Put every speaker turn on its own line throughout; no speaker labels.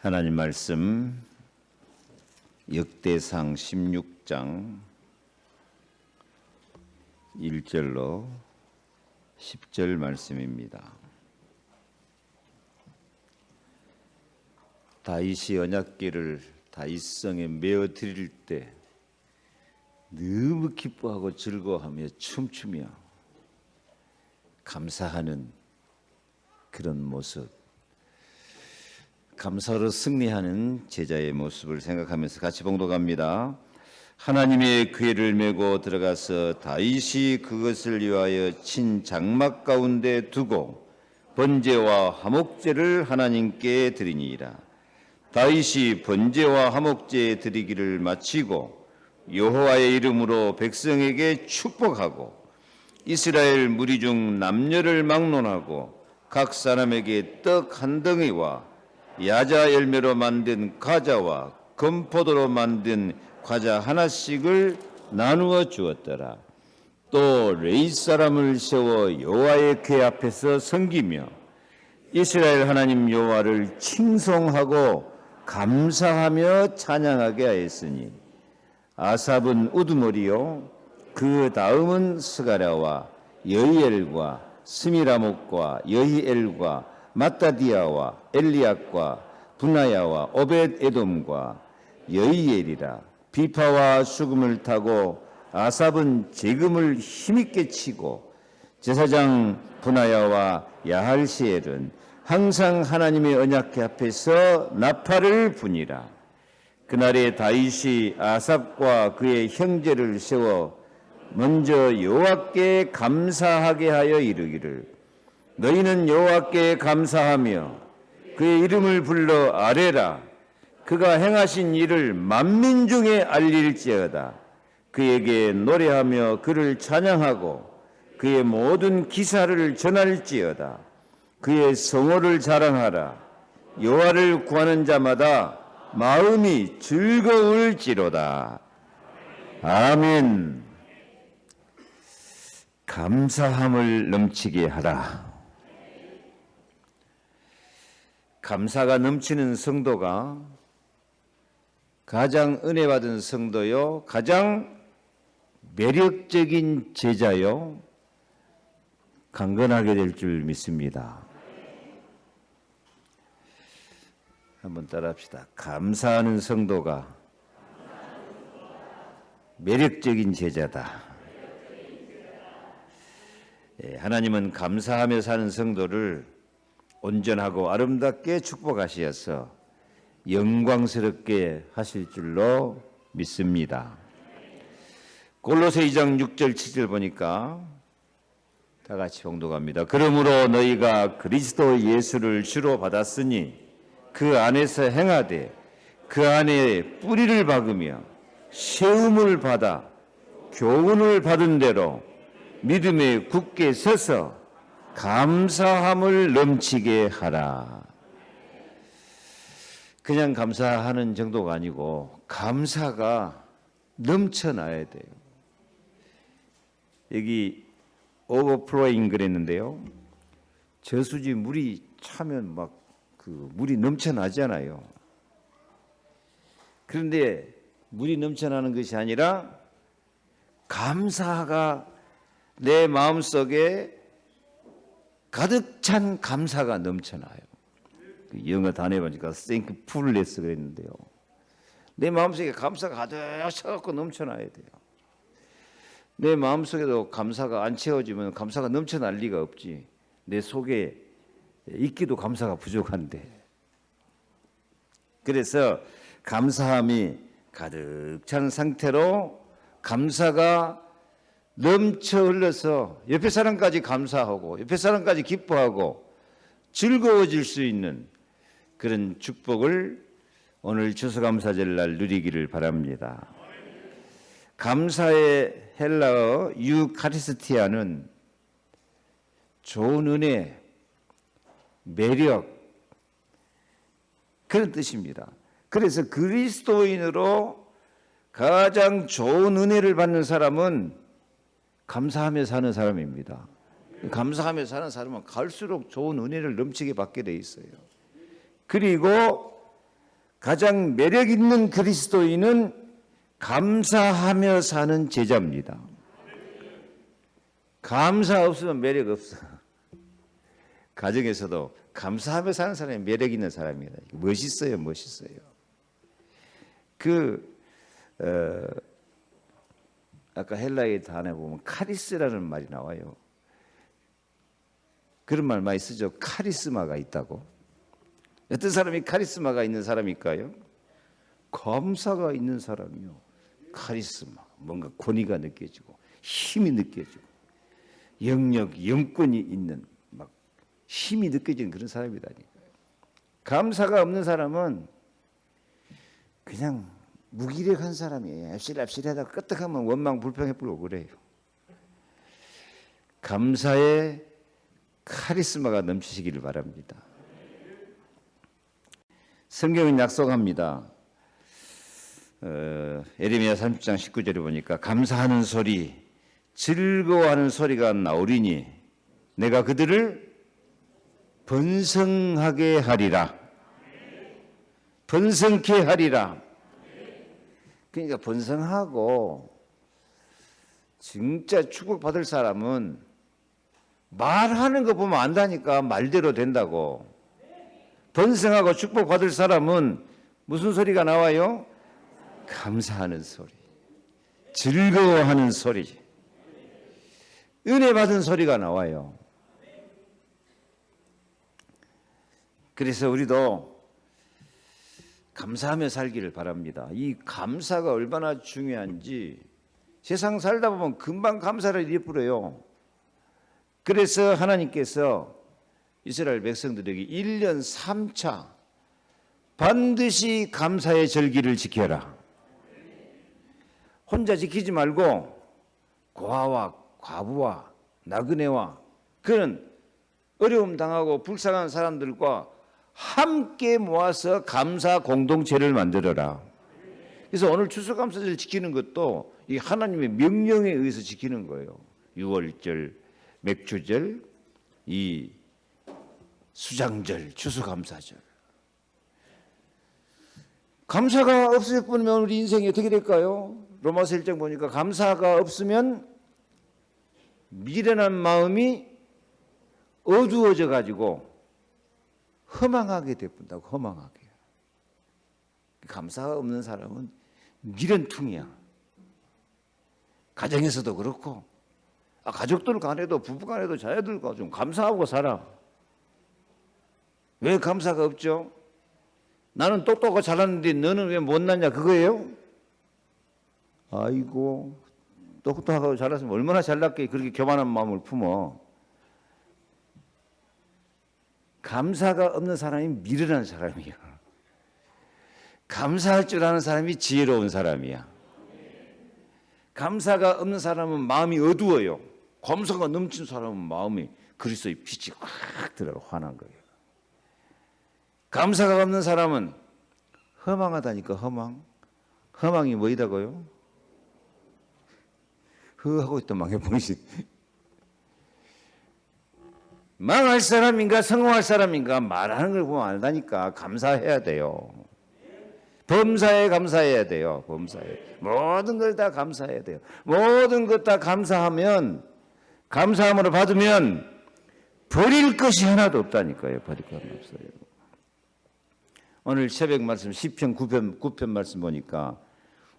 하나님 말씀 역대상 16장 1절로 10절 말씀입니다. 다윗이 언약궤를 다윗성에 메어 드릴 때 너무 기뻐하고 즐거워하며 춤추며 감사하는 그런 모습, 감사로 승리하는 제자의 모습을 생각하면서 같이 봉독합니다. 하나님의 궤를 메고 들어가서 다윗이 그것을 위하여 친 장막 가운데 두고 번제와 화목제를 하나님께 드리니이다. 다윗이 번제와 화목제 드리기를 마치고 여호와의 이름으로 백성에게 축복하고 이스라엘 무리 중 남녀를 막론하고 각 사람에게 떡 한 덩이와 야자 열매로 만든 과자와 건포도로 만든 과자 하나씩을 나누어 주었더라. 또 레위 사람을 세워 여호와의 궤 앞에서 섬기며 이스라엘 하나님 여호와를 칭송하고 감사하며 찬양하게 하였으니 아삽은 우두머리요 그 다음은 스가랴와 여히엘과 스미라목과 여히엘과 마따디아와 엘리압과 분하야와 오벳 에돔과 여히엘이라. 비파와 수금을 타고 아삽은 재금을 힘있게 치고 제사장 분하야와 야할시엘은 항상 하나님의 언약궤 앞에서 나팔을 부니라. 그날에 다윗이 아삽과 그의 형제를 세워 먼저 여호와께 감사하게 하여 이르기를 너희는 여호와께 감사하며 그의 이름을 불러 아뢰라. 그가 행하신 일을 만민 중에 알릴지어다. 그에게 노래하며 그를 찬양하고 그의 모든 기사를 전할지어다. 그의 성호를 자랑하라. 여호와를 구하는 자마다 마음이 즐거울지로다. 아멘. 감사함을 넘치게 하라. 감사가 넘치는 성도가 가장 은혜 받은 성도요, 가장 매력적인 제자요, 강건하게 될 줄 믿습니다. 한번 따라합시다. 감사하는 성도가 매력적인 제자다. 하나님은 감사하며 사는 성도를 온전하고 아름답게 축복하시어서 영광스럽게 하실 줄로 믿습니다. 골로새 2장 6절 7절 보니까 다 같이 봉독합니다. 그러므로 너희가 그리스도 예수를 주로 받았으니 그 안에서 행하되 그 안에 뿌리를 박으며 세움을 받아 교훈을 받은 대로 믿음에 굳게 서서 감사함을 넘치게 하라. 그냥 감사하는 정도가 아니고 감사가 넘쳐나야 돼요. 여기 오버플로잉 그랬는데요. 저수지 물이 차면 막 그 물이 넘쳐나잖아요. 그런데 물이 넘쳐나는 것이 아니라 감사가 내 마음속에 가득 찬 감사가 넘쳐나요. 영어 단어 보니까 thankfulness 그랬는데요. 내 마음속에 감사가 가득 차갖고 넘쳐나야 돼요. 내 마음속에도 감사가 안 채워지면 감사가 넘쳐날 리가 없지. 내 속에 있기도 감사가 부족한데. 그래서 감사함이 가득 찬 상태로 감사가 넘쳐 흘러서 옆에 사람까지 감사하고 옆에 사람까지 기뻐하고 즐거워질 수 있는 그런 축복을 오늘 추수감사절날 누리기를 바랍니다. 감사의 헬라어 유카리스티아는 좋은 은혜, 매력 그런 뜻입니다. 그래서 그리스도인으로 가장 좋은 은혜를 받는 사람은 감사하며 사는 사람입니다. 감사하며 사는 사람은 갈수록 좋은 은혜를 넘치게 받게 돼 있어요. 그리고 가장 매력 있는 그리스도인은 감사하며 사는 제자입니다. 감사 없으면 매력 없어. 가정에서도 감사하며 사는 사람이 매력 있는 사람입니다. 멋있어요, 멋있어요. 아까 헬라의 단어에 보면 카리스라는 말이 나와요. 그런 말 많이 쓰죠. 카리스마가 있다고. 어떤 사람이 카리스마가 있는 사람일까요? 감사가 있는 사람이요. 카리스마, 뭔가 권위가 느껴지고 힘이 느껴지고 영역, 영권이 있는 막 힘이 느껴지는 그런 사람이다니까요. 감사가 없는 사람은 그냥 무기력한 사람이에요. 앱실하다가 끄떡하면 원망 불평해 불고 그래요. 감사의 카리스마가 넘치시기를 바랍니다. 성경은 약속합니다. 예레미야 30장 19절에 보니까 감사하는 소리, 즐거워하는 소리가 나오리니 내가 그들을 번성하게 하리라. 번성케 하리라. 그러니까 번성하고 진짜 축복받을 사람은 말하는 거 보면 안다니까. 말대로 된다고. 번성하고 축복받을 사람은 무슨 소리가 나와요? 감사하는 소리, 즐거워하는 소리, 은혜 받은 소리가 나와요. 그래서 우리도 감사하며 살기를 바랍니다. 이 감사가 얼마나 중요한지 세상 살다 보면 금방 감사를 잃어버려요. 그래서 하나님께서 이스라엘 백성들에게 1년 3차 반드시 감사의 절기를 지켜라. 혼자 지키지 말고 고아와 과부와 나그네와 그런 어려움 당하고 불쌍한 사람들과 함께 모아서 감사 공동체를 만들어라. 그래서 오늘 추수감사절 지키는 것도 이 하나님의 명령에 의해서 지키는 거예요. 유월절, 맥주절, 이 수장절, 추수감사절. 감사가 없을 뿐이면 우리 인생이 어떻게 될까요? 로마서 1장 보니까 감사가 없으면 미련한 마음이 어두워져 가지고 허망하게 되뿐다고. 허망하게. 감사가 없는 사람은 미련퉁이야. 가정에서도 그렇고 가족들 간에도 부부 간에도 자녀들과 좀 감사하고 살아. 왜 감사가 없죠? 나는 똑똑하고 잘하는데 너는 왜 못났냐 그거예요? 아이고 똑똑하고 잘났으면 얼마나 잘났게 그렇게 교만한 마음을 품어. 감사가 없는 사람이 미련한 사람이야. 감사할 줄 아는 사람이 지혜로운 사람이야. 감사가 없는 사람은 마음이 어두워요. 감사가 넘친 사람은 마음이 그리스도의 빛이 확 들어가 환한 거예요. 감사가 없는 사람은 허망하다니까. 허망이 뭐이다고요? 하고 있다 망해보이시. 망할 사람인가 성공할 사람인가 말하는 걸 보면 안다니까. 감사해야 돼요. 범사에 감사해야 돼요. 범사에 모든 걸 다 감사해야 돼요. 모든 것 다 감사하면, 감사함으로 받으면 버릴 것이 하나도 없다니까요. 버릴 것 하나 없어요. 오늘 새벽 말씀 시편 9편 말씀 보니까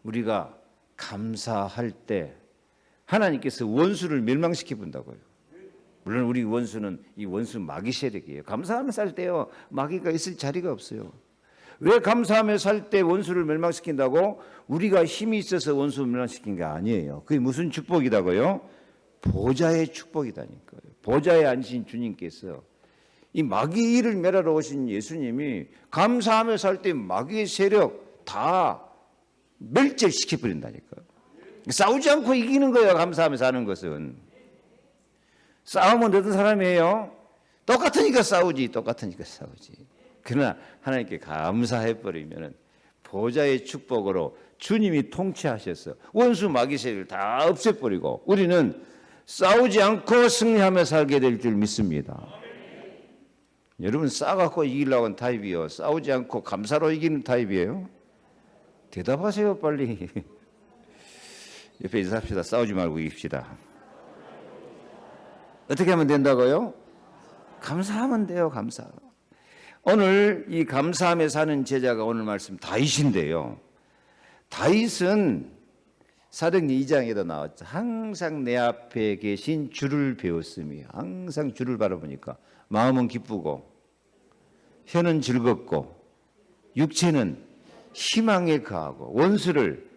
우리가 감사할 때 하나님께서 원수를 멸망시켜 본다고요. 물론 우리 원수는 이 원수 마귀 세력이에요. 감사하며 살 때요 마귀가 있을 자리가 없어요. 왜 감사하며 살 때 원수를 멸망시킨다고? 우리가 힘이 있어서 원수 멸망시킨 게 아니에요. 그게 무슨 축복이다고요? 보좌의 축복이다니까요. 보좌에 앉으신 주님께서 이 마귀를 멸하러 오신 예수님이 감사하며 살 때 마귀의 세력 다 멸절시켜 버린다니까요. 싸우지 않고 이기는 거예요. 감사하며 사는 것은. 싸우면 어떤 사람이에요? 똑같으니까 싸우지. 그러나 하나님께 감사해버리면 보좌의 축복으로 주님이 통치하셔서 원수 마귀 세력을 다 없애버리고 우리는 싸우지 않고 승리하며 살게 될 줄 믿습니다. 여러분 싸갖고 이기려고 하는 타입이요, 싸우지 않고 감사로 이기는 타입이에요? 대답하세요 빨리. 옆에 인사합시다. 싸우지 말고 이깁시다. 어떻게 하면 된다고요? 감사하면 돼요. 감사. 오늘 이 감사함에 사는 제자가 오늘 말씀 다윗인데요. 다윗은 사도행전 2장에도 나왔죠. 항상 내 앞에 계신 주를 배웠으며, 항상 주를 바라보니까 마음은 기쁘고 혀는 즐겁고 육체는 희망에 거하고 원수를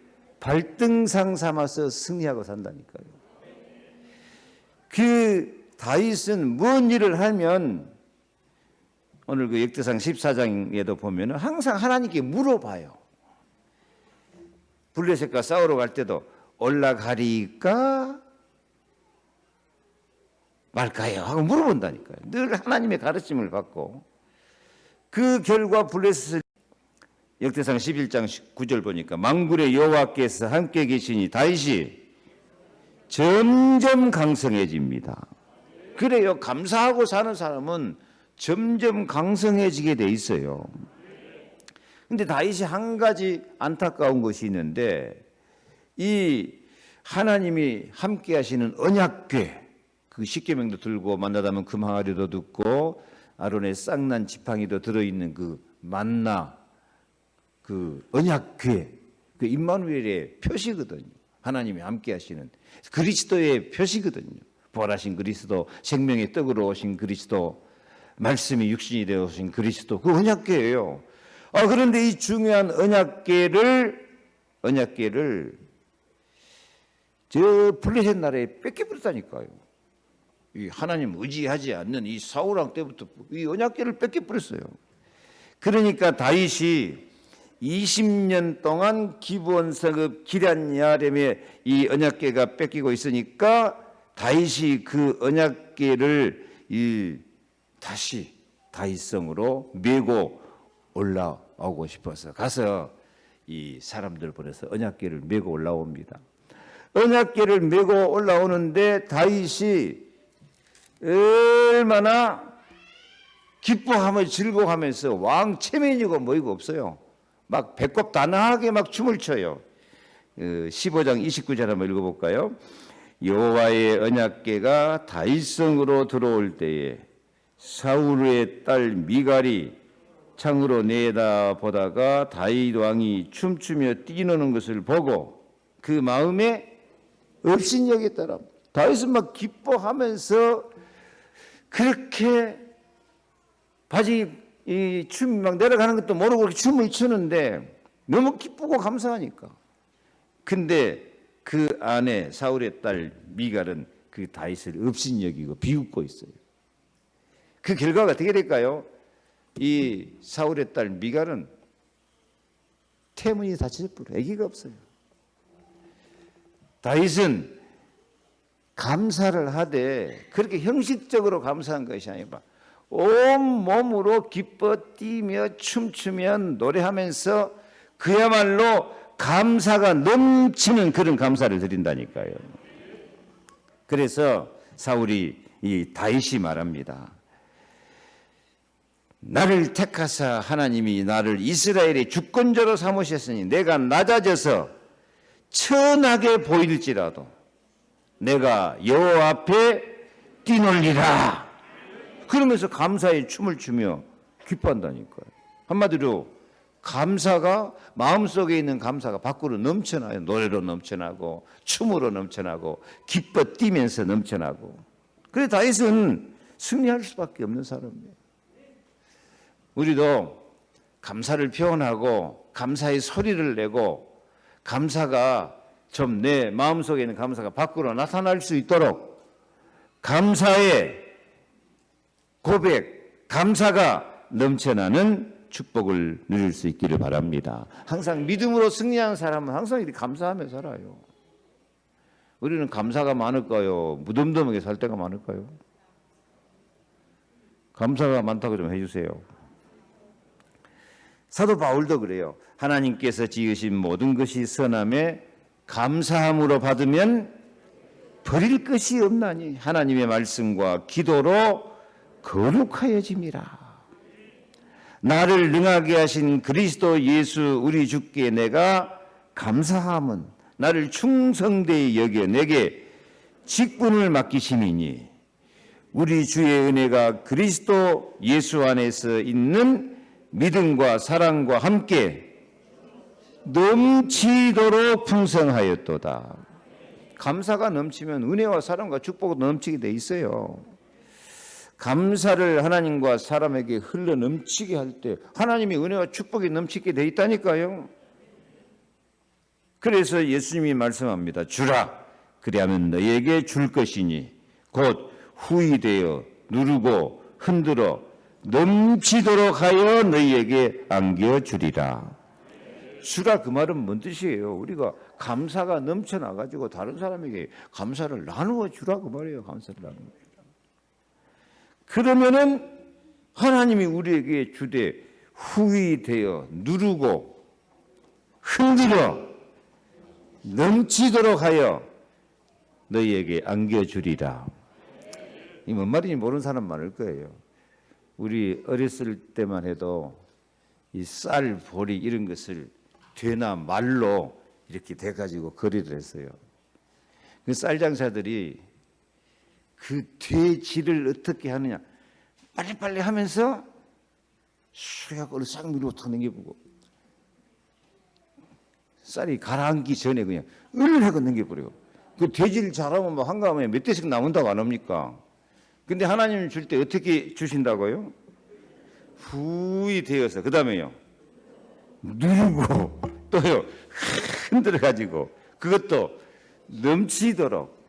발등상 삼아서 승리하고 산다니까요. 그 다윗은 무슨 일을 하면 오늘 그 역대상 14장에도 보면은 항상 하나님께 물어봐요. 블레셋과 싸우러 갈 때도 올라가리까 말까요? 하고 물어본다니까요. 늘 하나님의 가르침을 받고 그 결과 블레셋을 역대상 11장 9절 보니까 만군의 여호와께서 함께 계시니 다윗이 점점 강성해집니다. 그래요. 감사하고 사는 사람은 점점 강성해지게 돼 있어요. 근데 다윗이 한 가지 안타까운 것이 있는데, 이 하나님이 함께 하시는 언약궤, 그 십계명도 들고 만나다면 금 항아리도 듣고 아론의 쌍난 지팡이도 들어있는 그 만나, 그 언약궤, 그 임마누엘의 표시거든요. 하나님이 함께 하시는 그리스도의 표시거든요. 부활하신 그리스도, 생명의 떡으로 오신 그리스도, 말씀이 육신이 되어 오신 그리스도, 그 언약궤예요. 그런데 이 중요한 언약궤를 저 블레셋 나라에 뺏겨버렸다니까요. 이 하나님 의지하지 않는 이 사울왕 때부터 이 언약궤를 뺏겨버렸어요. 그러니까 다윗이 20년 동안 기브온 성읍 기럇 야렘에 이 언약궤가 뺏기고 있으니까 다윗이 그 언약궤를 다시 다윗성으로 메고 올라오고 싶어서 가서 이 사람들 보내서 언약궤를 메고 올라옵니다. 언약궤를 메고 올라오는데 다윗이 얼마나 기뻐하며 즐거워하면서 왕 체면이고 뭐이고 없어요. 막 배꼽 단아하게 막 춤을 춰요. 15장 29절 한번 읽어볼까요? 여호와의 언약궤가 다윗성으로 들어올 때에 사울의 딸 미갈이 창으로 내다보다가 다윗 왕이 춤추며 뛰노는 것을 보고 그 마음에 업신여겼더라. 다윗은 막 기뻐하면서 그렇게 바지 이 춤이 막 내려가는 것도 모르고 그렇게 춤을 추는데 너무 기쁘고 감사하니까. 근데 그 안에 사울의 딸 미갈은 그 다윗을 업신여기고 비웃고 있어요. 그 결과가 어떻게 될까요? 이 사울의 딸 미갈은 태문이 닫혀버려. 아기가 없어요. 다윗은 감사를 하되 그렇게 형식적으로 감사한 것이 아니라 온 몸으로 기뻐 뛰며 춤추며 노래하면서 그야말로 감사가 넘치는 그런 감사를 드린다니까요. 그래서 사울이 이 다윗이 말합니다. 나를 택하사 하나님이 나를 이스라엘의 주권자로 삼으셨으니 내가 낮아져서 천하게 보일지라도 내가 여호와 앞에 뛰놀리라. 그러면서 감사의 춤을 추며 기뻐한다니까요. 한마디로 감사가 마음속에 있는 감사가 밖으로 넘쳐나요. 노래로 넘쳐나고 춤으로 넘쳐나고 기뻐 뛰면서 넘쳐나고. 그래서 다윗은 승리할 수밖에 없는 사람이에요. 우리도 감사를 표현하고 감사의 소리를 내고 감사가 좀 내 마음속에 있는 감사가 밖으로 나타날 수 있도록 감사의 고백, 감사가 넘쳐나는 축복을 누릴 수 있기를 바랍니다. 항상 믿음으로 승리하는 사람은 항상 이렇게 감사하며 살아요. 우리는 감사가 많을까요? 무덤덤하게 살 때가 많을까요? 감사가 많다고 좀 해주세요. 사도 바울도 그래요. 하나님께서 지으신 모든 것이 선함에 감사함으로 받으면 버릴 것이 없나니 하나님의 말씀과 기도로 거룩하여짐이라. 나를 능하게 하신 그리스도 예수 우리 주께 내가 감사함은 나를 충성되이 여겨 내게 직분을 맡기심이니 우리 주의 은혜가 그리스도 예수 안에서 있는 믿음과 사랑과 함께 넘치도록 풍성하였도다. 감사가 넘치면 은혜와 사랑과 축복도 넘치게 돼 있어요. 감사를 하나님과 사람에게 흘러 넘치게 할 때 하나님이 은혜와 축복이 넘치게 돼 있다니까요. 그래서 예수님이 말씀합니다. 주라, 그리하면 너희에게 줄 것이니 곧 후히되어 누르고 흔들어 넘치도록 하여 너희에게 안겨주리라. 주라 그 말은 뭔 뜻이에요? 우리가 감사가 넘쳐나가지고 다른 사람에게 감사를 나누어 주라 그 말이에요. 감사를 나누어 주라. 그러면은 하나님이 우리에게 주되 후히되어 누르고 흔들어 넘치도록 하여 너희에게 안겨주리라. 이 뭔 말인지 모르는 사람 많을 거예요. 우리 어렸을 때만 해도 이 쌀, 보리 이런 것을 되나 말로 이렇게 돼가지고 거리를 했어요. 그 쌀 장사들이 그 돼지를 어떻게 하느냐 빨리빨리 하면서 수약을 싹 밀고 탁 넘겨보고 쌀이 가라앉기 전에 그냥 하고 넘겨버려요. 그 돼지를 잘하면 뭐 한가하면 몇 대씩 남는다고 안 합니까? 근데 하나님 줄 때 어떻게 주신다고요? 후히 되어서 그 다음에요 누르고 또요 흔들어 가지고 그것도 넘치도록.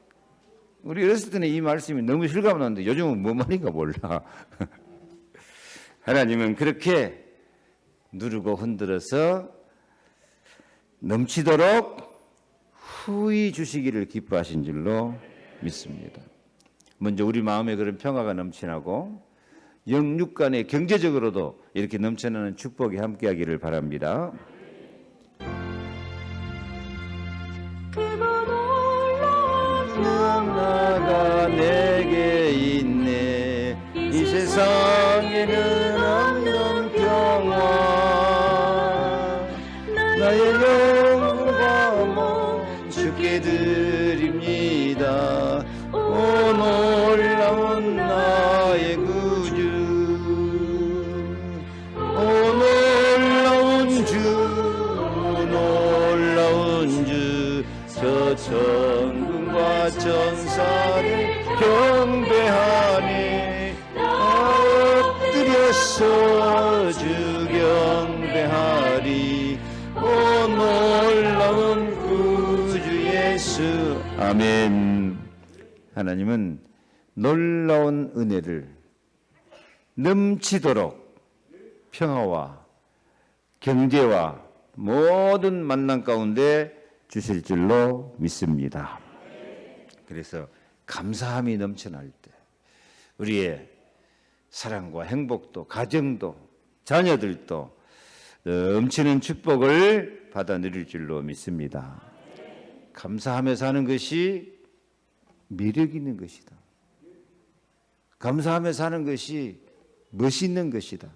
우리 어렸을 때는 이 말씀이 너무 실감나는데 요즘은 뭐 말인가 몰라. 하나님은 그렇게 누르고 흔들어서 넘치도록 후히 주시기를 기뻐하신 줄로 믿습니다. 먼저 우리 마음에 그런 평화가 넘쳐나고 영육 간에 경제적으로도 이렇게 넘쳐나는 축복이 함께하기를 바랍니다. 나가 내게 있네 이 세상에는 없는 평화 나의 영광 주께 드립니다. 오 놀라운 나의 구주 오 놀라운 주 저 천군과 천사를 경배하네 엎드려서 주 경배하리 오 놀라운 구주 예수. 아멘. 하나님은 놀라운 은혜를 넘치도록 평화와 경제와 모든 만남 가운데 주실 줄로 믿습니다. 그래서 감사함이 넘쳐날 때 우리의 사랑과 행복도 가정도 자녀들도 넘치는 축복을 받아 누릴 줄로 믿습니다. 감사하며 사는 것이 매력 있는 것이다. 감사하며 사는 것이 멋있는 것이다.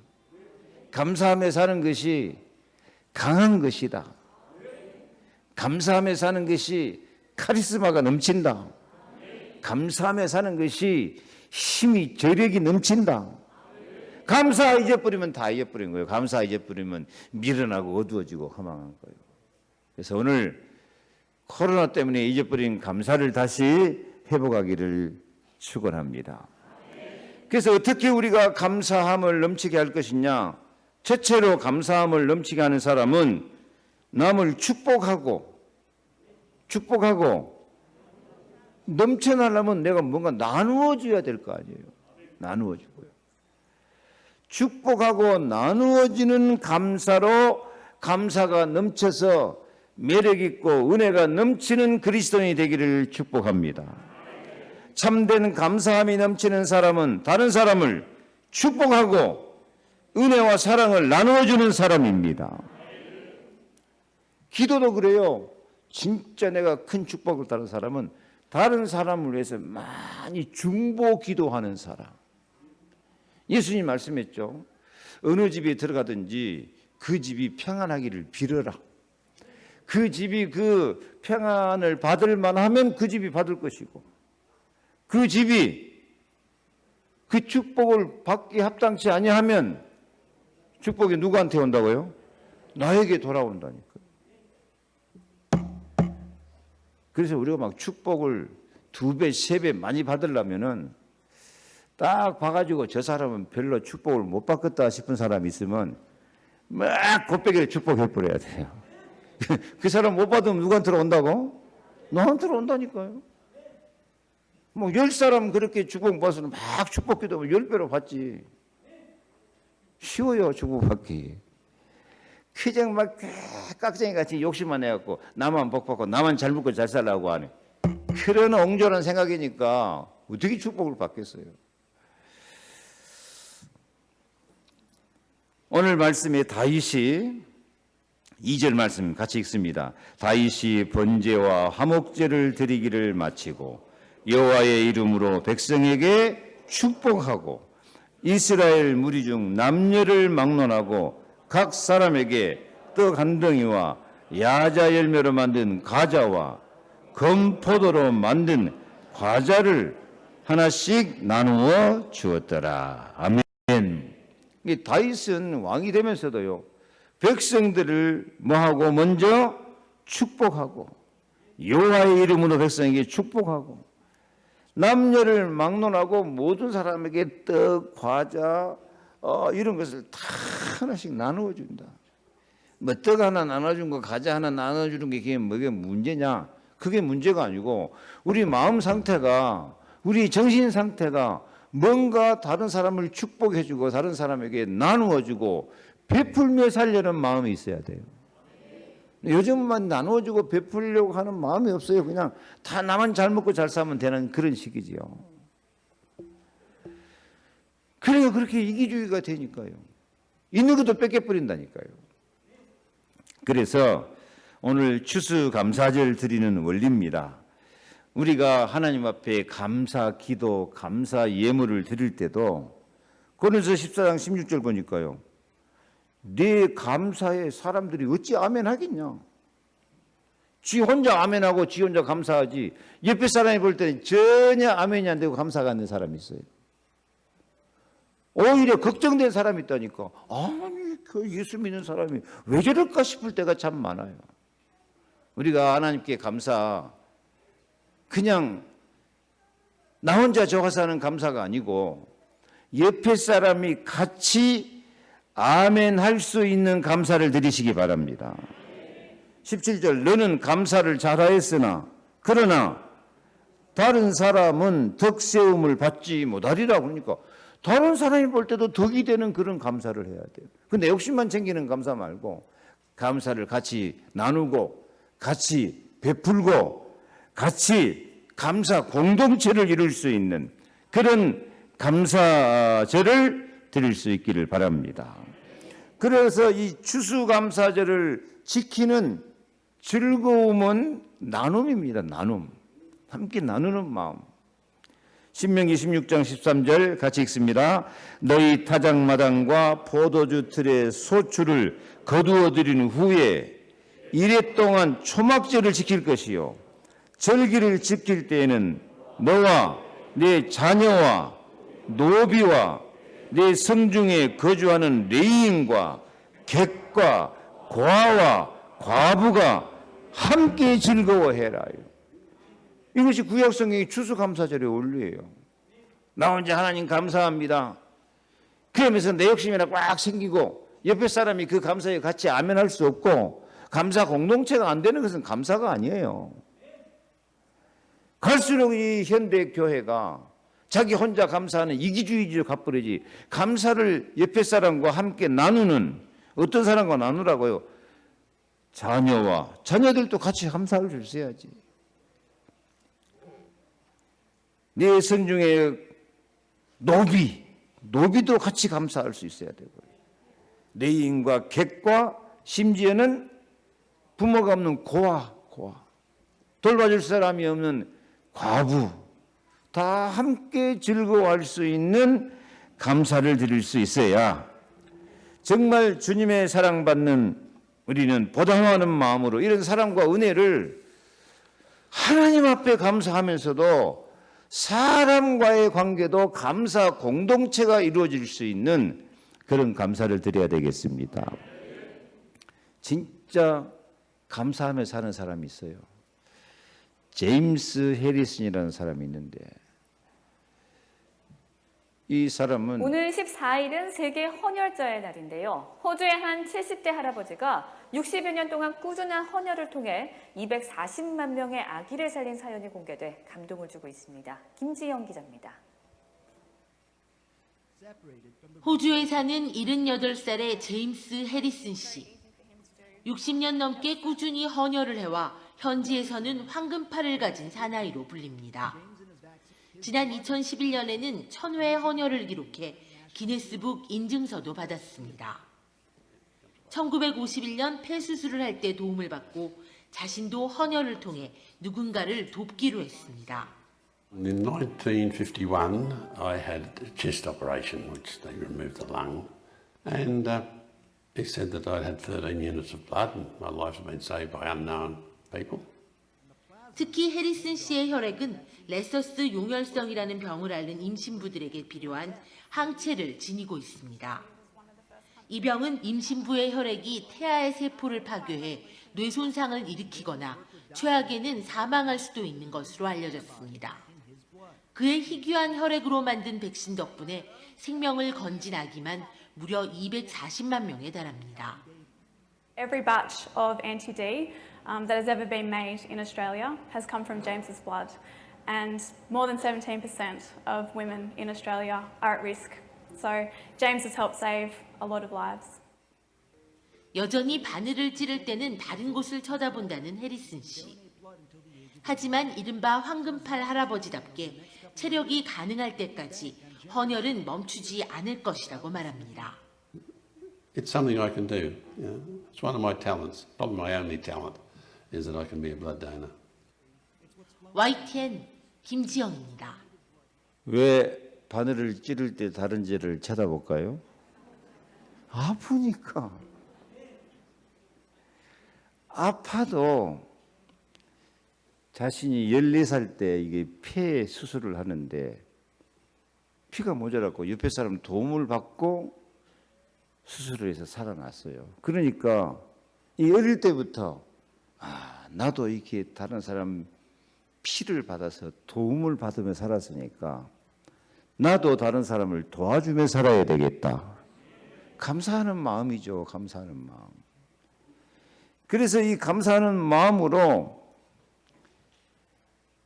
감사하며 사는 것이 강한 것이다. 감사하며 사는 것이 카리스마가 넘친다. 감사하며 사는 것이 힘이 저력이 넘친다. 감사 잊어버리면 다 잊어버린 거예요. 감사 잊어버리면 미련하고 어두워지고 허망한 거예요. 그래서 오늘 코로나 때문에 잊어버린 감사를 다시 회복하기를 축원합니다. 그래서 어떻게 우리가 감사함을 넘치게 할 것이냐? 첫째로 감사함을 넘치게 하는 사람은 남을 축복하고 넘쳐나려면 내가 뭔가 나누어줘야 될 거 아니에요. 나누어주고요. 축복하고 나누어지는 감사로 감사가 넘쳐서 매력있고 은혜가 넘치는 그리스도인이 되기를 축복합니다. 참된 감사함이 넘치는 사람은 다른 사람을 축복하고 은혜와 사랑을 나누어주는 사람입니다. 기도도 그래요. 진짜 내가 큰 축복을 받은 사람은 다른 사람을 위해서 많이 중보 기도하는 사람. 예수님 말씀했죠. 어느 집에 들어가든지 그 집이 평안하기를 빌어라. 그 집이 그 평안을 받을 만하면 그 집이 받을 것이고, 그 집이 그 축복을 받기 합당치 아니하면 축복이 누구한테 온다고요? 나에게 돌아온다니까요. 그래서 우리가 막 축복을 2배, 3배 많이 받으려면은 딱 봐가지고 저 사람은 별로 축복을 못 받겠다 싶은 사람이 있으면 막 곱빼기를 축복해버려야 돼요. 그 사람 못 받으면 누구한테 온다고? 너한테 온다니까요. 뭐 10사람 그렇게 축복받으면 막 축복기도하면 10배로 받지. 쉬워요, 축복받기. 그냥 막 깍쟁이같이 욕심만 해갖고 나만 복받고 나만 잘 먹고 잘 살라고 하네. 그런 옹졸한 생각이니까 어떻게 축복을 받겠어요. 오늘 말씀에 다윗이 2절 말씀 같이 읽습니다. 다윗이 번제와 화목제를 드리기를 마치고 여호와의 이름으로 백성에게 축복하고 이스라엘 무리 중 남녀를 막론하고 각 사람에게 떡 한 덩이와 야자 열매로 만든 과자와 검포도로 만든 과자를 하나씩 나누어 주었더라. 아멘. 다윗은 왕이 되면서도요, 백성들을 뭐하고 먼저 축복하고 여호와의 이름으로 백성에게 축복하고 남녀를 막론하고 모든 사람에게 떡, 과자 이런 것을 다 하나씩 나누어 준다. 뭐 떡 하나 나눠준 거, 과자 하나 나눠주는 게 그게 문제냐? 그게 문제가 아니고 우리 마음 상태가, 우리 정신 상태가 뭔가 다른 사람을 축복해주고 다른 사람에게 나누어주고 베풀며 살려는 마음이 있어야 돼요. 요즘만 나누어주고 베풀려고 하는 마음이 없어요. 그냥 다 나만 잘 먹고 잘 살면 되는 그런 식이지요. 그래서 그렇게 이기주의가 되니까요. 있는 것도 뺏겨버린다니까요. 그래서 오늘 추수감사절 드리는 원리입니다. 우리가 하나님 앞에 감사 기도, 감사 예물을 드릴 때도 고린도서 14장 16절 보니까요, 네 감사에 사람들이 어찌 아멘 하겠냐. 지 혼자 아멘하고 지 혼자 감사하지 옆에 사람이 볼 때는 전혀 아멘이 안 되고 감사가 안 되는 사람이 있어요. 오히려 걱정된 사람이 있다니까. 아니 그 예수 믿는 사람이 왜 저럴까 싶을 때가 참 많아요. 우리가 하나님께 감사, 그냥 나 혼자 저가서 하는 감사가 아니고 옆에 사람이 같이 아멘 할 수 있는 감사를 드리시기 바랍니다. 17절, 너는 감사를 잘하였으나 그러나 다른 사람은 덕세움을 받지 못하리라. 그러니까 다른 사람이 볼 때도 덕이 되는 그런 감사를 해야 돼요. 근데 욕심만 챙기는 감사 말고 감사를 같이 나누고 같이 베풀고 같이 감사 공동체를 이룰 수 있는 그런 감사절을 드릴 수 있기를 바랍니다. 그래서 이 추수감사절을 지키는 즐거움은 나눔입니다. 나눔. 함께 나누는 마음. 신명기 16장 13절 같이 읽습니다. 너희 타작마당과 포도주 틀의 소출을 거두어 드린 후에 이래 동안 초막절을 지킬 것이요 절기를 지킬 때에는 너와 네 자녀와 노비와 네 성중에 거주하는 레위인과 객과 고아와 과부가 함께 즐거워해라. 이것이 구약성경의 추수감사절의 원리예요. 나 혼자 하나님 감사합니다. 그러면서 내 욕심이 하나 꽉 생기고 옆에 사람이 그 감사에 같이 아멘할 수 없고 감사 공동체가 안 되는 것은 감사가 아니에요. 갈수록 이 현대 교회가 자기 혼자 감사하는 이기주의로 가버리지, 감사를 옆에 사람과 함께 나누는, 어떤 사람과 나누라고요? 자녀들도 같이 감사를 줄 수 해야지. 내 성중에 노비도 같이 감사할 수 있어야 되고요. 레위인과 객과 심지어는 부모가 없는 고아, 돌봐줄 사람이 없는 과부, 다 함께 즐거워할 수 있는 감사를 드릴 수 있어야 정말 주님의 사랑받는 우리는 보답하는 마음으로 이런 사랑과 은혜를 하나님 앞에 감사하면서도 사람과의 관계도 감사 공동체가 이루어질 수 있는 그런 감사를 드려야 되겠습니다. 진짜 감사하며 사는 사람이 있어요. 제임스 해리슨이라는 사람이 있는데 이 사람은
오늘 14일은 세계 헌혈자의 날인데요. 호주의 한 70대 할아버지가 60여 년 동안 꾸준한 헌혈을 통해 240만 명의 아기를 살린 사연이 공개돼 감동을 주고 있습니다. 김지영 기자입니다.
호주에 사는 78살의 제임스 해리슨 씨. 60년 넘게 꾸준히 헌혈을 해와 현지에서는 황금팔을 가진 사나이로 불립니다. 지난 2011년에는 1000회 헌혈을 기록해 기네스북 인증서도 받았습니다. 1951년 폐수술을 할 때 도움을 받고 자신도 헌혈을 통해 누군가를 돕기로 했습니다.
In 1951, I had a chest operation, which they removed the lung, and it said that I'd had 13 units of blood, and my life had been saved by unknown people.
특히 해리슨 씨의 혈액은 레서스 용혈성이라는 병을 앓는 임신부들에게 필요한 항체를 지니고 있습니다. 이 병은 임신부의 혈액이 태아의 세포를 파괴해 뇌 손상을 일으키거나 최악에는 사망할 수도 있는 것으로 알려졌습니다. 그의 희귀한 혈액으로 만든 백신 덕분에 생명을 건진 아기만 무려 240만 명에 달합니다.
Every batch of anti-D that has ever been made in Australia has come from James's blood, and more than 17% of women in Australia are at risk. So James has helped save a lot of lives.
여전히 바늘을 찌를 때는 다른 곳을 쳐다본다는 해리슨 씨. 하지만 이른바 황금팔 할아버지답게 체력이 가능할 때까지 헌혈은 멈추지 않을 것이라고 말합니다.
It's something I can do. You know? It's one of my talents. Probably my only talent is that I can be a blood donor.
YTN 김지영입니다.
왜 바늘을 찌를 때 다른 죄를 쳐다볼까요? 아프니까. 아파도 자신이 14살 때 이게 폐 수술을 하는데 피가 모자랐고 옆에 사람 도움을 받고 수술을 해서 살아났어요. 그러니까 이 어릴 때부터 나도 이렇게 다른 사람 피를 받아서 도움을 받으며 살았으니까 나도 다른 사람을 도와주며 살아야 되겠다. 감사하는 마음이죠. 감사하는 마음. 그래서 이 감사하는 마음으로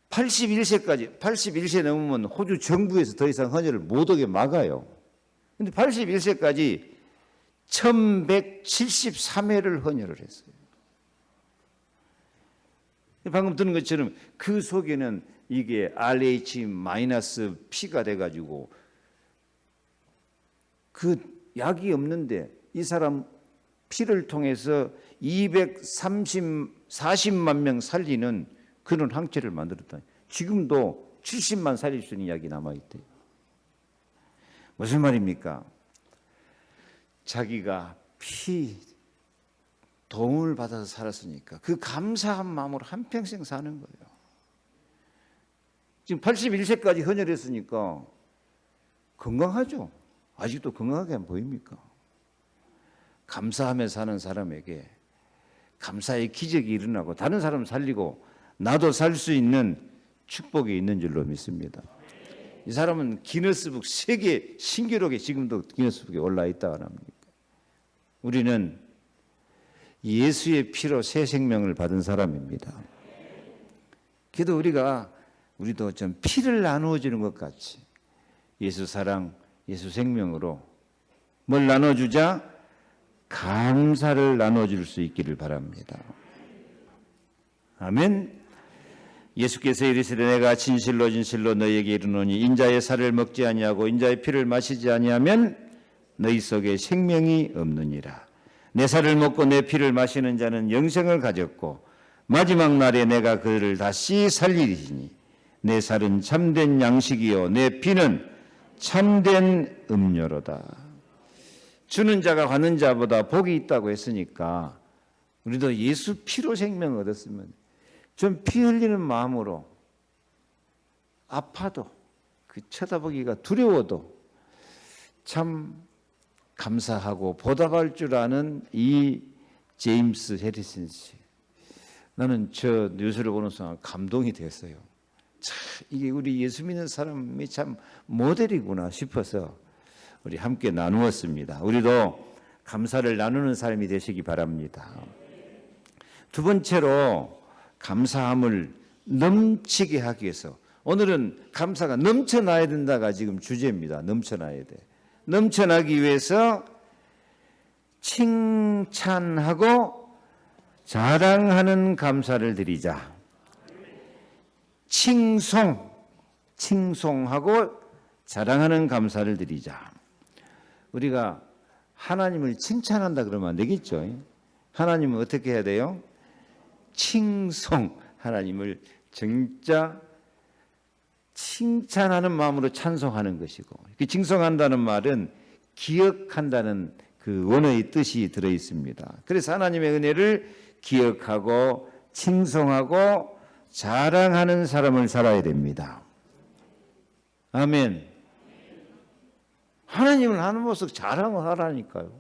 81세 넘으면 호주 정부에서 더 이상 헌혈을 못 하게 막아요. 근데 81세까지 1173회를 헌혈을 했어요. 방금 들은 것처럼 그 속에는 이게 RH-P가 돼가지고 그 약이 없는데 이 사람 피를 통해서 240만 명 살리는 그런 항체를 만들었다. 지금도 70만 살릴 수 있는 약이 남아있대요. 무슨 말입니까? 자기가 도움을 받아서 살았으니까 그 감사한 마음으로 한평생 사는 거예요. 지금 81세까지 헌혈했으니까 건강하죠? 아직도 건강하게 안 보입니까? 감사하며 사는 사람에게 감사의 기적이 일어나고 다른 사람 살리고 나도 살 수 있는 축복이 있는 줄로 믿습니다. 이 사람은 기네스북 세계 신기록에 지금도 기네스북에 올라 있다고 합니다. 우리는 예수의 피로 새 생명을 받은 사람입니다. 그래도 우리도 좀 피를 나누어 주는 것 같이 예수 사랑, 예수 생명으로 뭘 나눠주자? 감사를 나눠줄 수 있기를 바랍니다. 아멘. 예수께서 이르시되 내가 진실로 너희에게 이르노니 인자의 살을 먹지 아니하고 인자의 피를 마시지 아니하면 너희 속에 생명이 없느니라. 내 살을 먹고 내 피를 마시는 자는 영생을 가졌고 마지막 날에 내가 그를 다시 살리리니 내 살은 참된 양식이요 내 피는 참된 음료로다. 주는 자가 받는 자보다 복이 있다고 했으니까 우리도 예수 피로 생명을 얻었으면 좀 피 흘리는 마음으로 아파도 그 쳐다보기가 두려워도 참 감사하고 보답할 줄 아는 이 제임스 해리슨 씨. 나는 저 뉴스를 보는 순간 감동이 됐어요. 참 이게 우리 예수 믿는 사람이 참 모델이구나 싶어서 우리 함께 나누었습니다. 우리도 감사를 나누는 삶이 되시기 바랍니다. 두 번째로 감사함을 넘치게 하기 위해서 오늘은 감사가 넘쳐나야 된다가 지금 주제입니다. 넘쳐나야 돼. 넘쳐나기 위해서 칭찬하고 자랑하는 감사를 드리자. 칭송하고 자랑하는 감사를 드리자. 우리가 하나님을 칭찬한다 그러면 안 되겠죠. 하나님은 어떻게 해야 돼요? 칭송. 하나님을 진짜 칭찬하는 마음으로 찬송하는 것이고, 칭송한다는 말은 기억한다는 그 원어의 뜻이 들어 있습니다. 그래서 하나님의 은혜를 기억하고 칭송하고 자랑하는 사람을 살아야 됩니다. 아멘. 하나님을 한 번씩 자랑을 하라니까요.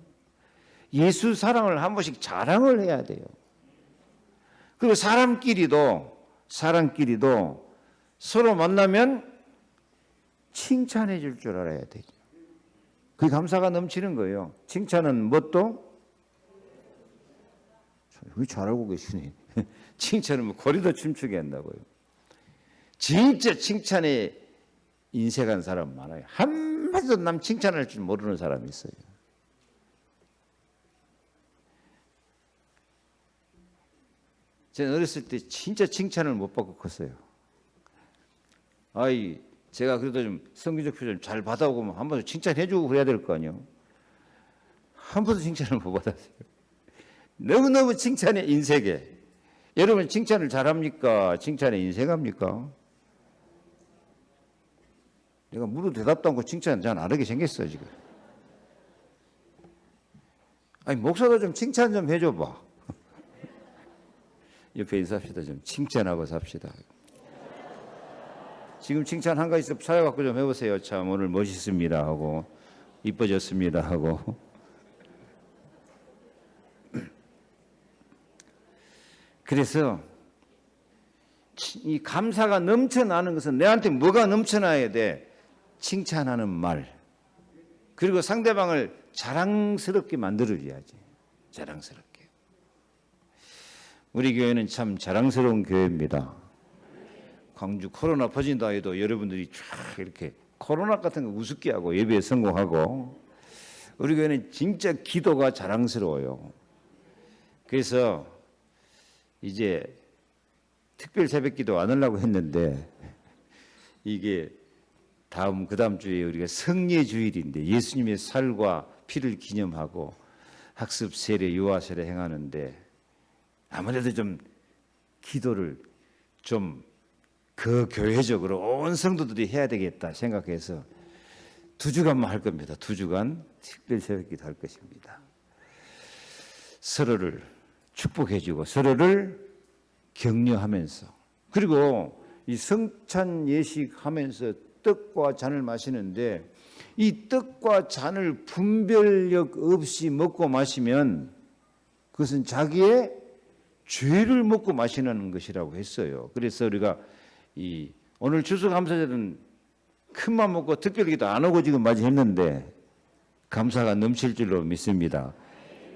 예수 사랑을 한 번씩 자랑을 해야 돼요. 그리고 사람끼리도 서로 만나면 칭찬해 줄 줄 알아야 되죠. 그 감사가 넘치는 거예요. 칭찬은 뭣도? 왜 잘 알고 계시니? 칭찬은 뭐 거리도 춤추게 한다고요. 진짜 칭찬에 인색한 사람 많아요. 한마디도 남 칭찬할 줄 모르는 사람이 있어요. 제가 어렸을 때 진짜 칭찬을 못 받고 컸어요. 제가 그래도 좀 성경적 표현 잘 받아오고 한 번도 칭찬해주고 그래야 될 거 아니에요. 한 번도 칭찬을 못 받았어요. 너무너무 칭찬에 인색해. 여러분 칭찬을 잘합니까? 칭찬에 인색합니까? 내가 물어 대답도 않고 칭찬 잘 안 하게 생겼어 지금. 목사도 좀 칭찬 좀 해줘봐. 옆에 인사합시다. 좀 칭찬하고 삽시다. 지금 칭찬 한 가지 찾아갖고 좀 해보세요. 참 오늘 멋있습니다 하고 이뻐졌습니다 하고. 그래서 이 감사가 넘쳐나는 것은 내한테 뭐가 넘쳐나야 돼? 칭찬하는 말. 그리고 상대방을 자랑스럽게 만들어줘야지. 자랑스럽게. 우리 교회는 참 자랑스러운 교회입니다. 광주 코로나 퍼진다 해도 여러분들이 쫙 이렇게 코로나 같은 거 우습게 하고 예배에 성공하고, 우리 교회는 진짜 기도가 자랑스러워요. 그래서 이제 특별 새벽 기도 안 하려고 했는데 이게 그 다음 주에 우리가 성례 주일인데 예수님의 살과 피를 기념하고 학습 세례 유아 세례 행하는데 아무래도 좀 기도를 좀 그 교회적으로 온 성도들이 해야 되겠다 생각해서 2주간만 할 겁니다. 2주간 특별 새벽기도 할 것입니다. 서로를 축복해주고 서로를 격려하면서, 그리고 이 성찬 예식하면서 떡과 잔을 마시는데 이 떡과 잔을 분별력 없이 먹고 마시면 그것은 자기의 죄를 먹고 마시는 것이라고 했어요. 그래서 우리가 오늘 추수감사절은 큰맘 먹고 특별기도 안 하고 지금 맞이했는데 감사가 넘칠 줄로 믿습니다.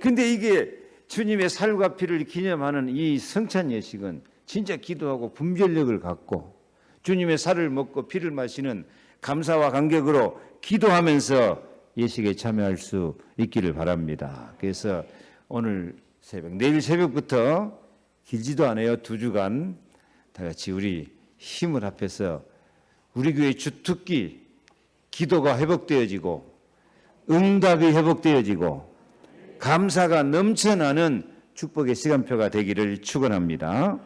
근데 이게 주님의 살과 피를 기념하는 이 성찬 예식은 진짜 기도하고 분별력을 갖고 주님의 살을 먹고 피를 마시는 감사와 감격으로 기도하면서 예식에 참여할 수 있기를 바랍니다. 그래서 오늘 새벽, 내일 새벽부터 길지도 않아요. 2주간 다 같이 우리 힘을 합해서 우리 교회 주특기 기도가 회복되어지고 응답이 회복되어지고 감사가 넘쳐나는 축복의 시간표가 되기를 축원합니다.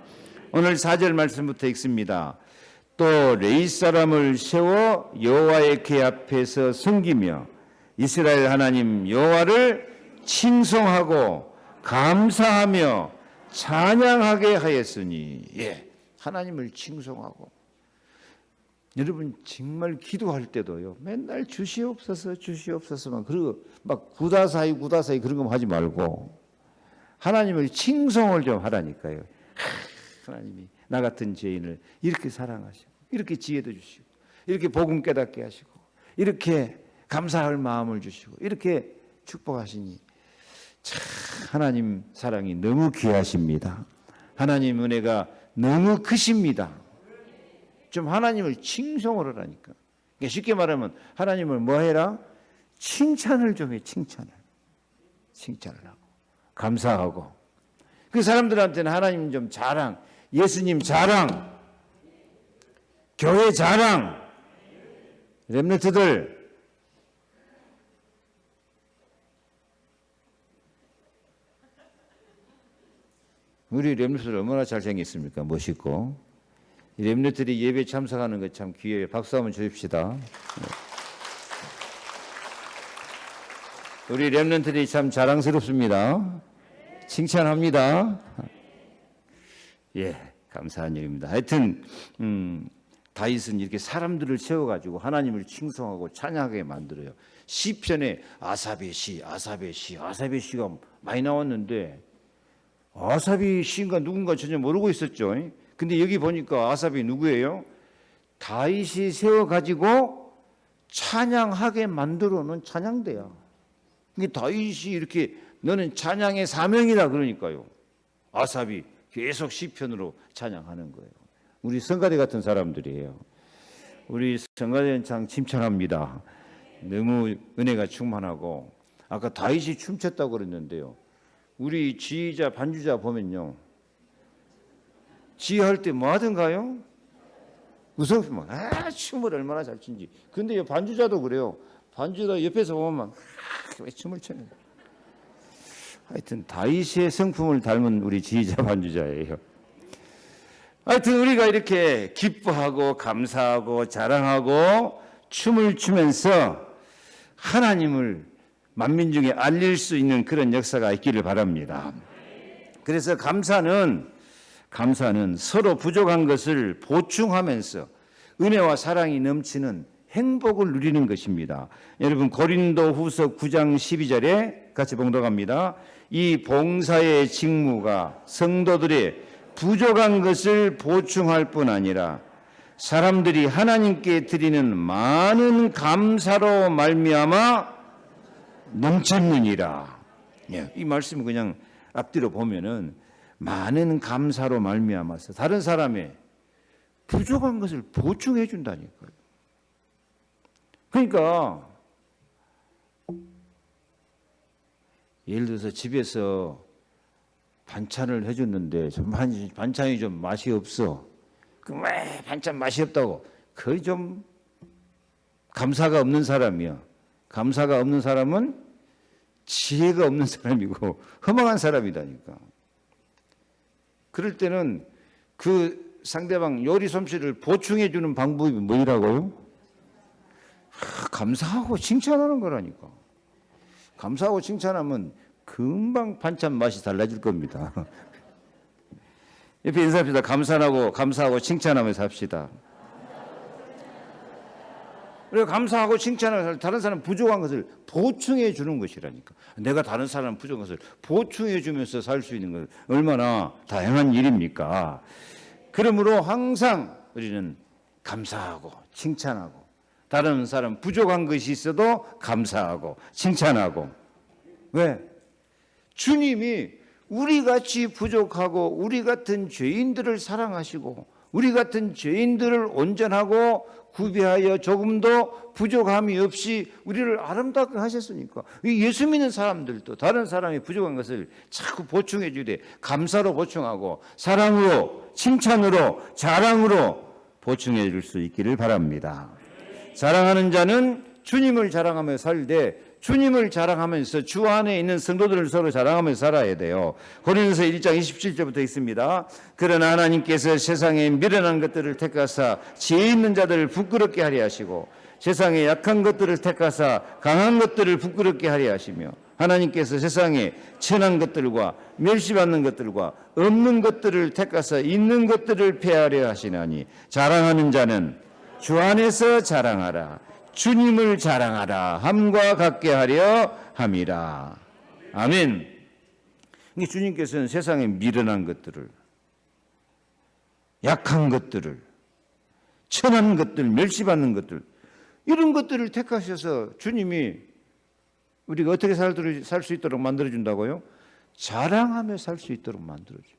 오늘 4절 말씀부터 읽습니다. 또 레위 사람을 세워 여호와의 궤 앞에서 섬기며 이스라엘 하나님 여호와를 칭송하고 감사하며 찬양하게 하였으니. 예, 하나님을 칭송하고. 여러분 정말 기도할 때도요, 맨날 주시옵소서 주시옵소서만 그리고 막 구다사이 그런 거 하지 말고 하나님을 칭송을 좀 하라니까요. 하나님이 나 같은 죄인을 이렇게 사랑하시고 이렇게 지혜도 주시고 이렇게 복음 깨닫게 하시고 이렇게 감사할 마음을 주시고 이렇게 축복하시니 참 하나님 사랑이 너무 귀하십니다. 하나님 은혜가 너무 크십니다. 좀 하나님을 칭송을 하라니까. 그러니까 쉽게 말하면 하나님을 뭐 해라? 칭찬을 좀 해. 칭찬을 하고 감사하고. 그 사람들한테는 하나님 좀 자랑, 예수님 자랑, 교회 자랑. 렘넌트들 우리 렘넌트들 얼마나 잘생겼습니까? 멋있고. 이 렘넌트들이 예배 참석하는 거 참 귀해요. 박수 한번 주십시다. 우리 렘넌트들이 참 자랑스럽습니다. 칭찬합니다. 예, 감사한 일입니다. 하여튼 다윗은 이렇게 사람들을 세워가지고 하나님을 칭송하고 찬양하게 만들어요. 시편에 아삽의 시가 많이 나왔는데 아삽이 시인가 누군가 전혀 모르고 있었죠. 근데 여기 보니까 아삽이 누구예요? 다윗이 세워가지고 찬양하게 만들어 놓은 찬양대야. 그러니까 다윗이 이렇게 너는 찬양의 사명이다 그러니까요. 아삽이 계속 시편으로 찬양하는 거예요. 우리 성가대 같은 사람들이에요. 우리 성가대는 참 칭찬합니다. 너무 은혜가 충만하고 아까 다윗이 춤췄다고 그랬는데요. 우리 지휘자 반주자 보면요. 지휘할 때 뭐 하던가요? 우선 춤을 얼마나 잘 춘지. 근데 반주자도 그래요. 반주자 옆에서 보면 왜 춤을 춰요. 하여튼 다윗의 성품을 닮은 우리 지휘자 반주자예요. 하여튼 우리가 이렇게 기뻐하고 감사하고 자랑하고 춤을 추면서 하나님을 만민중에 알릴 수 있는 그런 역사가 있기를 바랍니다. 그래서 감사는 서로 부족한 것을 보충하면서 은혜와 사랑이 넘치는 행복을 누리는 것입니다. 여러분 고린도후서 9장 12절에 같이 봉독합니다. 이 봉사의 직무가 성도들의 부족한 것을 보충할 뿐 아니라 사람들이 하나님께 드리는 많은 감사로 말미암아 넘쳤느니라. 이 말씀을 그냥 앞뒤로 보면은 많은 감사로 말미암아서 다른 사람의 부족한 것을 보충해 준다니까요. 그러니까 예를 들어서 집에서 반찬을 해줬는데 반찬이 좀 맛이 없어. 그럼 왜 반찬 맛이 없다고? 거의 좀 감사가 없는 사람이야. 감사가 없는 사람은 지혜가 없는 사람이고 허망한 사람이다니까. 그럴 때는 그 상대방 요리 솜씨를 보충해 주는 방법이 뭐라고요? 감사하고 칭찬하는 거라니까. 감사하고 칭찬하면 금방 반찬 맛이 달라질 겁니다. 옆에 인사합시다. 감사하고 칭찬하면서 합시다. 그리고 감사하고 칭찬하면서 다른 사람 부족한 것을 보충해 주는 것이라니까. 내가 다른 사람 부족한 것을 보충해 주면서 살 수 있는 건 얼마나 다양한 일입니까? 그러므로 항상 우리는 감사하고 칭찬하고 다른 사람 부족한 것이 있어도 감사하고 칭찬하고. 왜? 주님이 우리 같이 부족하고 우리 같은 죄인들을 사랑하시고 우리 같은 죄인들을 온전하고 구비하여 조금도 부족함이 없이 우리를 아름답게 하셨으니까 예수 믿는 사람들도 다른 사람이 부족한 것을 자꾸 보충해 주되 감사로 보충하고 사랑으로 칭찬으로 자랑으로 보충해 줄 수 있기를 바랍니다. 자랑하는 자는 주님을 자랑하며 살되 주님을 자랑하면서 주 안에 있는 성도들을 서로 자랑하면서 살아야 돼요. 고린도서 1장 27절부터 있습니다. 그러나 하나님께서 세상에 미련한 것들을 택하사 지혜 있는 자들을 부끄럽게 하려 하시고 세상의 약한 것들을 택하사 강한 것들을 부끄럽게 하려 하시며 하나님께서 세상에 천한 것들과 멸시받는 것들과 없는 것들을 택하사 있는 것들을 폐하려 하시나니 자랑하는 자는 주 안에서 자랑하라. 주님을 자랑하라. 함과 같게 하려 함이라. 아멘. 주님께서는 세상에 미련한 것들을, 약한 것들을, 천한 것들, 멸시받는 것들, 이런 것들을 택하셔서 주님이 우리가 어떻게 살 수 있도록 만들어준다고요? 자랑하며 살 수 있도록 만들어줘요.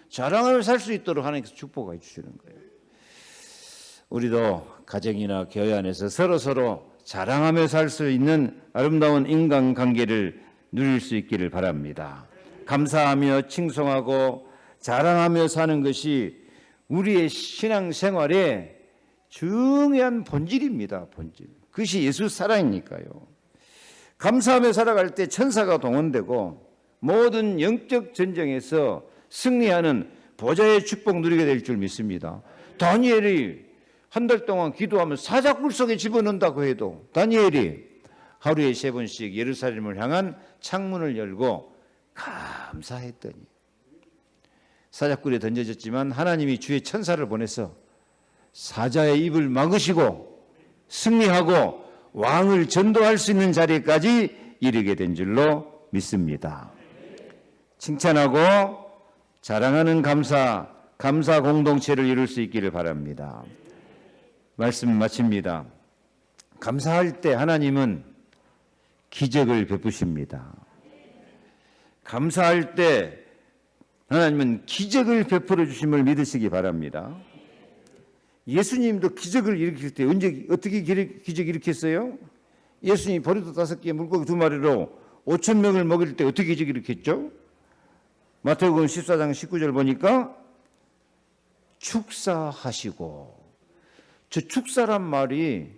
자랑하며 살 수 있도록 하나님께서 축복해 주시는 거예요. 우리도 가정이나 교회 안에서 서로 자랑하며 살 수 있는 아름다운 인간관계를 누릴 수 있기를 바랍니다. 감사하며 칭송하고 자랑하며 사는 것이 우리의 신앙생활의 중요한 본질입니다. 본질. 그것이 예수 사랑이니까요. 감사하며 살아갈 때 천사가 동원되고 모든 영적 전쟁에서 승리하는 보좌의 축복 누리게 될 줄 믿습니다. 다니엘이 한 달 동안 기도하며 사자굴 속에 집어넣는다고 해도 다니엘이 하루에 3번씩 예루살렘을 향한 창문을 열고 감사했더니 사자굴에 던져졌지만 하나님이 주의 천사를 보내서 사자의 입을 막으시고 승리하고 왕을 전도할 수 있는 자리까지 이르게 된 줄로 믿습니다. 칭찬하고 자랑하는 감사 공동체를 이룰 수 있기를 바랍니다. 말씀 마칩니다. 감사할 때 하나님은 기적을 베푸십니다. 감사할 때 하나님은 기적을 베풀어 주심을 믿으시기 바랍니다. 예수님도 기적을 일으킬 때 어떻게 기적 일으켰어요? 예수님이 보리도 5개 물고기 2마리로 5,000명을 먹일 때 어떻게 기적 일으켰죠? 마태복음 14장 19절 보니까 축사하시고, 저 축사란 말이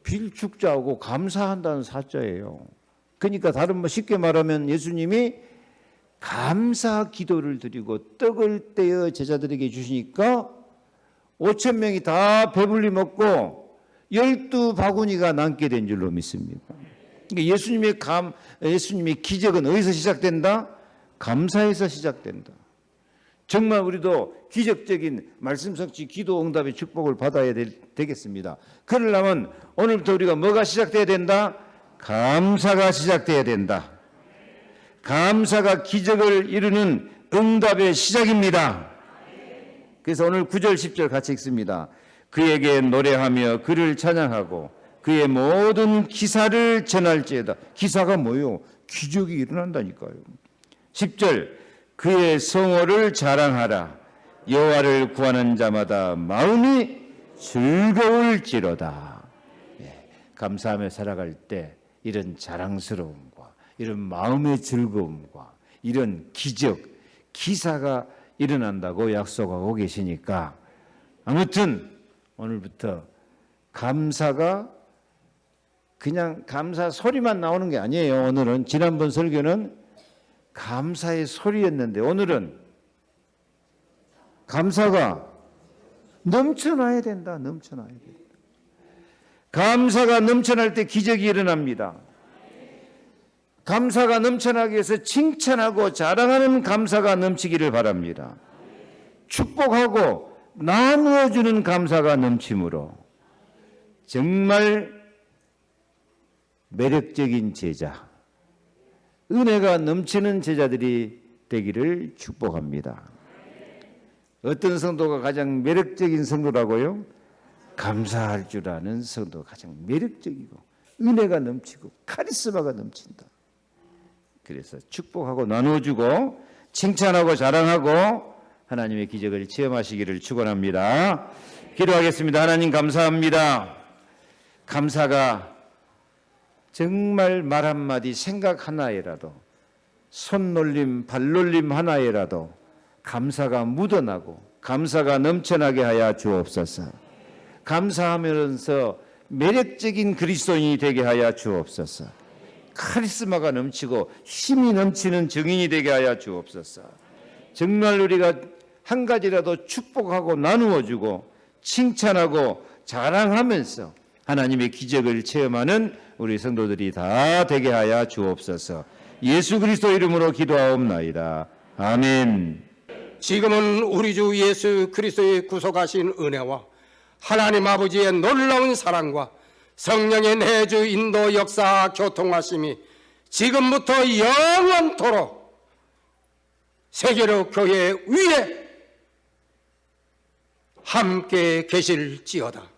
빌축자하고 감사한다는 사자예요. 그러니까 쉽게 말하면 예수님이 감사 기도를 드리고 떡을 떼어 제자들에게 주시니까 5,000명이 다 배불리 먹고 12바구니가 남게 된 줄로 믿습니다. 그러니까 예수님의 기적은 어디서 시작된다? 감사에서 시작된다. 정말 우리도 기적적인 말씀 성취 기도 응답의 축복을 받아야 되겠습니다. 그러려면 오늘부터 우리가 뭐가 시작돼야 된다? 감사가 시작돼야 된다. 감사가 기적을 이루는 응답의 시작입니다. 그래서 오늘 9절 10절 같이 읽습니다. 그에게 노래하며 그를 찬양하고 그의 모든 기사를 전할지어다. 기사가 뭐예요? 기적이 일어난다니까요. 10절 그의 성호를 자랑하라. 여호와를 구하는 자마다 마음이 즐거울지로다. 감사하며 살아갈 때 이런 자랑스러움과 이런 마음의 즐거움과 이런 기적, 기사가 일어난다고 약속하고 계시니까 아무튼 오늘부터 감사가 그냥 감사 소리만 나오는 게 아니에요. 오늘은 지난번 설교는 감사의 소리였는데 오늘은 감사가 넘쳐나야 된다. 넘쳐나야 된다. 감사가 넘쳐날 때 기적이 일어납니다. 감사가 넘쳐나기 위해서 칭찬하고 자랑하는 감사가 넘치기를 바랍니다. 축복하고 나누어주는 감사가 넘침으로 정말 매력적인 제자, 은혜가 넘치는 제자들이 되기를 축복합니다. 어떤 성도가 가장 매력적인 성도라고요? 감사할 줄 아는 성도가 가장 매력적이고 은혜가 넘치고 카리스마가 넘친다. 그래서 축복하고 나눠주고 칭찬하고 자랑하고 하나님의 기적을 체험하시기를 축원합니다. 기도하겠습니다. 하나님 감사합니다. 감사가 정말 말 한마디 생각 하나에라도 손놀림 발놀림 하나에라도 감사가 묻어나고 감사가 넘쳐나게 하여 주옵소서. 감사하면서 매력적인 그리스도인이 되게 하여 주옵소서. 카리스마가 넘치고 힘이 넘치는 증인이 되게 하여 주옵소서. 정말 우리가 한 가지라도 축복하고 나누어주고 칭찬하고 자랑하면서 하나님의 기적을 체험하는 우리 성도들이 다 되게 하여 주옵소서. 예수 그리스도 이름으로 기도하옵나이다. 아멘.
지금은 우리 주 예수 그리스도의 구속하신 은혜와 하나님 아버지의 놀라운 사랑과 성령의 내주 인도 역사 교통하심이 지금부터 영원토록 세계로 교회 위에 함께 계실지어다.